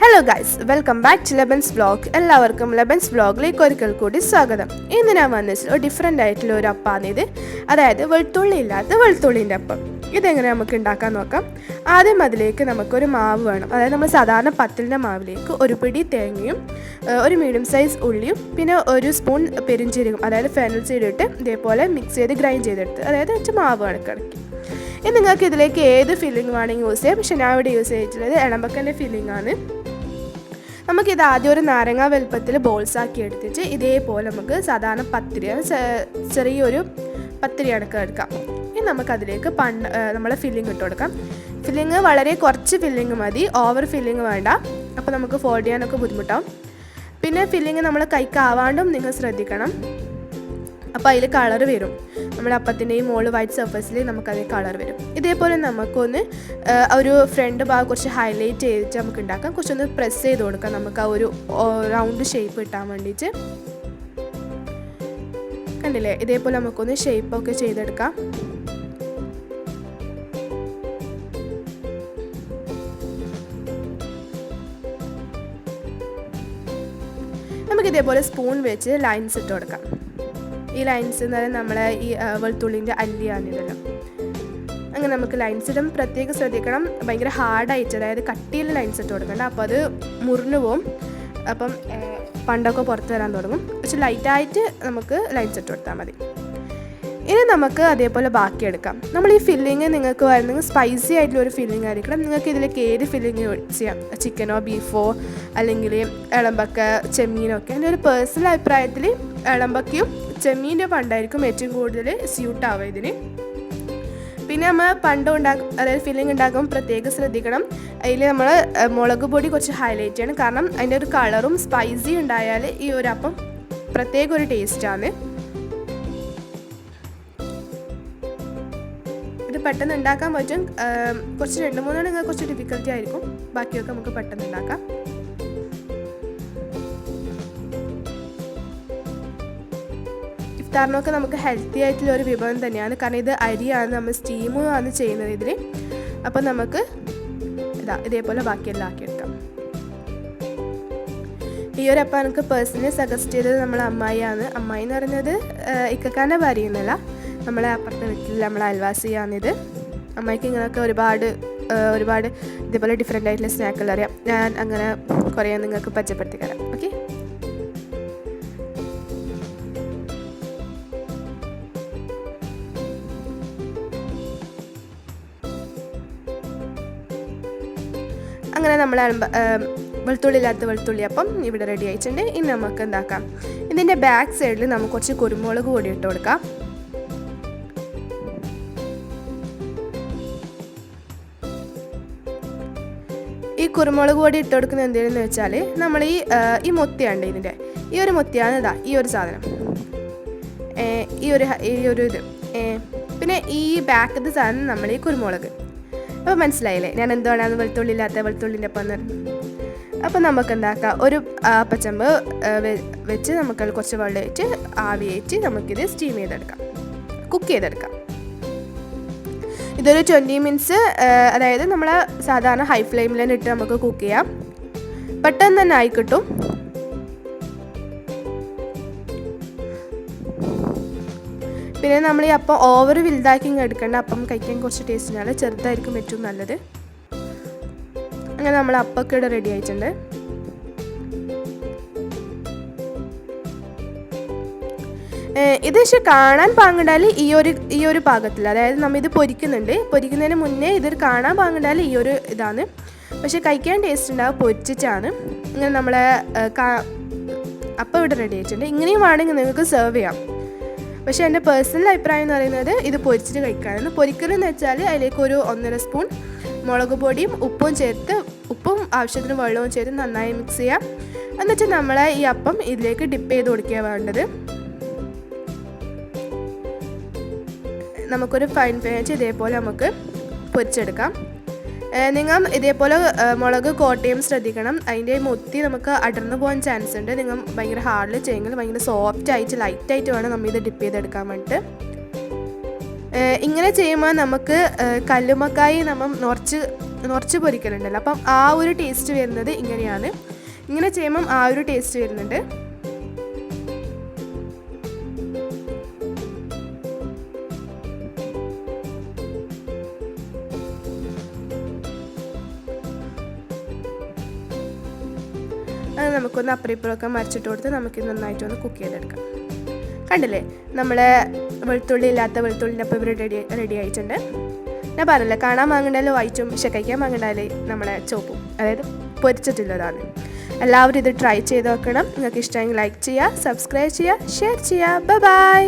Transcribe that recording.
Hello guys, welcome back to Lebens vlog. എല്ലാവർക്കും Lebens വ്ളോഗിലേക്ക് ഒരിക്കൽ കൂടി സ്വാഗതം. ഇന്ന് ഞാൻ വന്നിട്ട് ഒരു ഡിഫറെൻ്റ് ആയിട്ടുള്ള ഒരു അപ്പാണിത്. അതായത് വെളുത്തുള്ളി ഇല്ലാത്ത വെളുത്തുള്ളിൻ്റെ അപ്പം. ഇതെങ്ങനെ നമുക്ക് ഉണ്ടാക്കാൻ നോക്കാം. ആദ്യം അതിലേക്ക് നമുക്കൊരു മാവ് വേണം. അതായത് നമ്മൾ സാധാരണ പത്തലിൻ്റെ മാവിലേക്ക് ഒരു പിടി തേങ്ങയും ഒരു മീഡിയം സൈസ് ഉള്ളിയും പിന്നെ ഒരു സ്പൂൺ പെരിഞ്ചീരകം അതായത് ഫെനൽ സീഡിട്ട് ഇതേപോലെ മിക്സ് ചെയ്ത് ഗ്രൈൻഡ് ചെയ്തെടുത്ത്, അതായത് വെച്ച് മാവ് കണക്കാക്കി. ഇനി നിങ്ങൾക്ക് ഇതിലേക്ക് ഏത് ഫില്ലിംഗ് വേണമെങ്കിൽ യൂസ് ചെയ്യാം. പക്ഷേ ഞാൻ ഇവിടെ യൂസ് ചെയ്തിട്ടുള്ളത് ഇളമ്പക്കൻ്റെ ഫില്ലിംഗ് ആണ്. നമുക്കിത് ആദ്യം ഒരു നാരങ്ങ വലുപ്പത്തിൽ ബോൾസാക്കി എടുത്തിട്ട് ഇതേപോലെ നമുക്ക് സാധാരണ ചെറിയൊരു പത്തിരി അടക്കം എടുക്കാം. ഇനി നമുക്കതിലേക്ക് നമ്മളെ ഫില്ലിംഗ് ഇട്ട് കൊടുക്കാം. ഫില്ലിങ് വളരെ കുറച്ച് ഫില്ലിങ് മതി, ഓവർ ഫില്ലിങ് വേണ്ട. അപ്പോൾ നമുക്ക് ഫോൾഡ് ചെയ്യാനൊക്കെ ബുദ്ധിമുട്ടാവും. പിന്നെ ഫില്ലിങ് നമ്മൾ കൈക്കാവാണ്ടും നിങ്ങൾ ശ്രദ്ധിക്കണം. അപ്പോൾ അതിൽ കളർ വരും. നമ്മുടെ അപ്പത്തിൻ്റെയും മുകളിൽ വൈറ്റ് സർഫസിൽ നമുക്കതിൽ കളർ വരും. ഇതേപോലെ നമുക്കൊന്ന് ഒരു ഫ്രണ്ട് ഭാഗം കുറച്ച് ഹൈലൈറ്റ് ചെയ്തിട്ട് നമുക്ക് ഉണ്ടാക്കാം. കുറച്ചൊന്ന് പ്രസ് ചെയ്ത് കൊടുക്കാം നമുക്ക് ആ ഒരു റൗണ്ട് ഷേപ്പ് കിട്ടാൻ വേണ്ടിയിട്ട്. കണ്ടില്ലേ, ഇതേപോലെ നമുക്കൊന്ന് ഷേപ്പൊക്കെ ചെയ്തെടുക്കാം. നമുക്കിതേപോലെ സ്പൂൺ വെച്ച് ലൈൻസ് ഇട്ട് കൊടുക്കാം. ഈ ലൈൻസ് എന്ന് പറയുന്നത് നമ്മളെ ഈ വെളുത്തുള്ളിൻ്റെ അല്ലിയാണിതല്ലോ. അങ്ങനെ നമുക്ക് ലൈൻസ് ഇടും പ്രത്യേകം ശ്രദ്ധിക്കണം. ഭയങ്കര ഹാർഡായിട്ട്, അതായത് കട്ടിയിൽ ലൈൻസ് ഇട്ട് കൊടുക്കണ്ട. അപ്പോൾ അത് മുറിഞ്ഞു പോവും. അപ്പം പണ്ടൊക്കെ പുറത്ത് വരാൻ തുടങ്ങും. പക്ഷെ ലൈറ്റായിട്ട് നമുക്ക് ലൈൻസ് ഇട്ട് കൊടുത്താൽ മതി. ഇനി നമുക്ക് അതേപോലെ ബാക്കിയെടുക്കാം. നമ്മൾ ഈ ഫില്ലിങ് നിങ്ങൾക്ക് വരുന്നെങ്കിൽ സ്പൈസി ആയിട്ടുള്ള ഒരു ഫില്ലിംഗ് ആയിരിക്കണം. നിങ്ങൾക്ക് ഇതിലേക്ക് ഏത് ഫില്ലിങ് ചെയ്യാം, ചിക്കനോ ബീഫോ അല്ലെങ്കിൽ ഇളമ്പക്ക, ചെമ്മീനൊക്കെ. എൻ്റെ ഒരു പേഴ്സണൽ അഭിപ്രായത്തിൽ ഇളമ്പക്കയും ചെമ്മീൻ്റെ പണ്ടായിരിക്കും ഏറ്റവും കൂടുതൽ സ്യൂട്ടാവുക ഇതിന്. പിന്നെ നമ്മൾ അതായത് ഫില്ലിംഗ് ഉണ്ടാക്കുമ്പോൾ പ്രത്യേകം ശ്രദ്ധിക്കണം. അതിൽ നമ്മൾ മുളക് പൊടി കുറച്ച് ഹൈലൈറ്റ് ചെയ്യണം. കാരണം അതിൻ്റെ ഒരു കളറും സ്പൈസി ഉണ്ടായാൽ ഈ ഒരു അപ്പം പ്രത്യേക ഒരു ടേസ്റ്റാണ്. ഇത് പെട്ടെന്ന് ഉണ്ടാക്കാൻ പറ്റും. കുറച്ച് 2-3 നിങ്ങൾക്ക് കുറച്ച് ഡിഫിക്കൽറ്റി ആയിരിക്കും. ബാക്കിയൊക്കെ നമുക്ക് പെട്ടെന്ന് ഉണ്ടാക്കാം. ഇഫ്താറിനൊക്കെ നമുക്ക് ഹെൽത്തി ആയിട്ടുള്ള ഒരു വിഭവം തന്നെയാണ്. കാരണം ഇത് അരിയാണ്, നമ്മൾ സ്റ്റീമാണ് ചെയ്യുന്നത് ഇതിൽ. അപ്പം നമുക്ക് ഇതേപോലെ ബാക്കിയെല്ലാം ആക്കിയെടുക്കാം. ഈ ഒരു അപ്പം എനിക്ക് പേഴ്സണലി സജസ്റ്റ് ചെയ്തത് നമ്മളെ അമ്മായിയാണ്. അമ്മായി എന്ന് പറയുന്നത് ഇക്കക്കാൻ്റെ ഭാര്യയെന്നല്ല, നമ്മളെ അപ്പുറത്തെ വീട്ടിൽ നമ്മളെ അയൽവാസിയാണിത്. അമ്മായിക്ക് ഇങ്ങനെയൊക്കെ ഒരുപാട് ഇതേപോലെ ഡിഫറെൻ്റ് ആയിട്ടുള്ള സ്നാക്കുകൾ അറിയാം. ഞാൻ അങ്ങനെ കുറേ നിങ്ങൾക്ക് പരിചയപ്പെടുത്തി തരാം. ഓക്കെ, അങ്ങനെ നമ്മൾ വെളുത്തുള്ളില്ലാത്ത വെളുത്തുള്ളി അപ്പം ഇവിടെ റെഡി ആയിട്ടുണ്ട്. ഇനി നമുക്ക് എന്താക്കാം, ഇതിൻ്റെ ബാക്ക് സൈഡിൽ നമുക്ക് കുറച്ച് കുരുമുളക് പൊടി ഇട്ട് കൊടുക്കാം. ഈ കുരുമുളക് പൊടി ഇട്ട് കൊടുക്കുന്നത് എന്തെന്ന് വെച്ചാൽ നമ്മൾ ഈ മുത്തിയുണ്ട്, ഇതിൻ്റെ ഈ ഒരു മുത്തിയാണ് ഈ ഒരു സാധനം, ഈ ഒരു ഇത്. പിന്നെ ഈ ബാക്കത്തെ സാധനം നമ്മൾ ഈ കുരുമുളക്. അപ്പോൾ മനസ്സിലായില്ലേ ഞാൻ എന്തുകൊണ്ടാണ് വെളുത്തുള്ളില്ലാത്ത വെളുത്തുള്ളിൻ്റെ അപ്പം എന്ന് പറയുന്നത്. അപ്പോൾ നമുക്ക് എന്താക്കാം, ഒരു അപ്പച്ചമ്പ് വെച്ച് നമുക്കത് കുറച്ച് വെള്ളം വെച്ച് ആവിയേറ്റ് നമുക്കിത് സ്റ്റീം ചെയ്തെടുക്കാം, കുക്ക് ചെയ്തെടുക്കാം. ഇതൊരു 20 മിനിറ്റ്സ്, അതായത് നമ്മൾ സാധാരണ ഹൈ ഫ്ലെയിമിൽ തന്നെ ഇട്ട് നമുക്ക് കുക്ക് ചെയ്യാം. പെട്ടെന്ന് തന്നെ ആയി കിട്ടും. പിന്നെ നമ്മൾ ഈ അപ്പം ഓവർ വലുതാക്കി എടുക്കേണ്ട. അപ്പം കഴിക്കാൻ കുറച്ച് ടേസ്റ്റിനാണ്, ചെറുതായിരിക്കും ഏറ്റവും നല്ലത്. അങ്ങനെ നമ്മൾ അപ്പമൊക്കെ ഇവിടെ റെഡി ആയിട്ടുണ്ട്. ഇത് പക്ഷെ കാണാൻ പാങ്ങണ്ടാൽ ഈ ഒരു പാകത്തിൽ, അതായത് നമ്മൾ ഇത് പൊരിക്കുന്നതിന് മുന്നേ ഇത് കാണാൻ പാങ്ങണ്ടാൽ ഈ ഒരു ഇതാണ്. പക്ഷെ കഴിക്കാൻ ടേസ്റ്റ് ഉണ്ടാവും പൊരിച്ചിട്ടാണ്. ഇങ്ങനെ നമ്മളെ അപ്പം ഇവിടെ റെഡി ആയിട്ടുണ്ട്. ഇങ്ങനെയും വേണമെങ്കിൽ നിങ്ങൾക്ക് സെർവ് ചെയ്യാം. പക്ഷേ എൻ്റെ പേഴ്സണൽ അഭിപ്രായം എന്ന് പറയുന്നത് ഇത് പൊരിച്ചിട്ട് കഴിക്കാനാണ്. പൊരിക്കലെന്ന് വെച്ചാൽ അതിലേക്ക് ഒരു 1.5 സ്പൂൺ മുളക് പൊടിയും ഉപ്പും ആവശ്യത്തിന് വെള്ളവും ചേർത്ത് നന്നായി മിക്സ് ചെയ്യാം. എന്നിട്ട് നമ്മൾ ഈ അപ്പം ഇതിലേക്ക് ഡിപ്പ് ചെയ്ത് കൊടുക്കുക വേണ്ടത്. നമുക്കൊരു ഫൈൻ വെച്ച് ഇതേപോലെ നമുക്ക് പൊരിച്ചെടുക്കാം. നിങ്ങൾ ഇതേപോലെ മുളക് കോട്ടയും ശ്രദ്ധിക്കണം. അതിൻ്റെ മുത്തി നമുക്ക് അടർന്നു പോകാൻ ചാൻസ് ഉണ്ട്. നിങ്ങൾ ഭയങ്കര ഹാർഡിൽ ചെയ്യുമെങ്കിൽ ഭയങ്കര സോഫ്റ്റ് ആയിട്ട് ലൈറ്റായിട്ട് വേണം നമ്മൾ ഇത് ഡിപ്പ് ചെയ്തെടുക്കാൻ വേണ്ടിയിട്ട്. ഇങ്ങനെ ചെയ്യുമ്പോൾ നമുക്ക് കല്ലുമ്മക്കായി നമ്മൾ നിറച്ച് കുറച്ച് പൊരിക്കലുണ്ടല്ലോ. അപ്പം ആ ഒരു ടേസ്റ്റ് വരുന്നത് ഇങ്ങനെയാണ്. ഇങ്ങനെ ചെയ്യുമ്പം ആ ഒരു ടേസ്റ്റ് വരുന്നുണ്ട്. അത് നമുക്കൊന്ന് അപ്പുറമൊക്കെ മറിച്ചിട്ട് കൊടുത്ത് നമുക്ക് നന്നായിട്ടൊന്ന് കുക്ക് ചെയ്തെടുക്കാം. കണ്ടില്ലേ, നമ്മളെ വെളുത്തുള്ളി ഇല്ലാത്ത വെളുത്തുള്ളിൻ്റെ അപ്പം റെഡി ആയിട്ടുണ്ട്. ഞാൻ പറഞ്ഞില്ലേ, കാണാൻ വാങ്ങണ്ടാലും വൈറ്റും പക്ഷെ കഴിക്കാൻ വാങ്ങണ്ടാലേ നമ്മളെ ചോപ്പും, അതായത് പൊരിച്ചിട്ടുള്ളതാണ്. എല്ലാവരും ഇത് ട്രൈ ചെയ്ത് നോക്കണം. നിങ്ങൾക്ക് ഇഷ്ടമെങ്കിൽ ലൈക്ക് ചെയ്യുക, സബ്സ്ക്രൈബ് ചെയ്യുക, ഷെയർ ചെയ്യുക. ബൈ.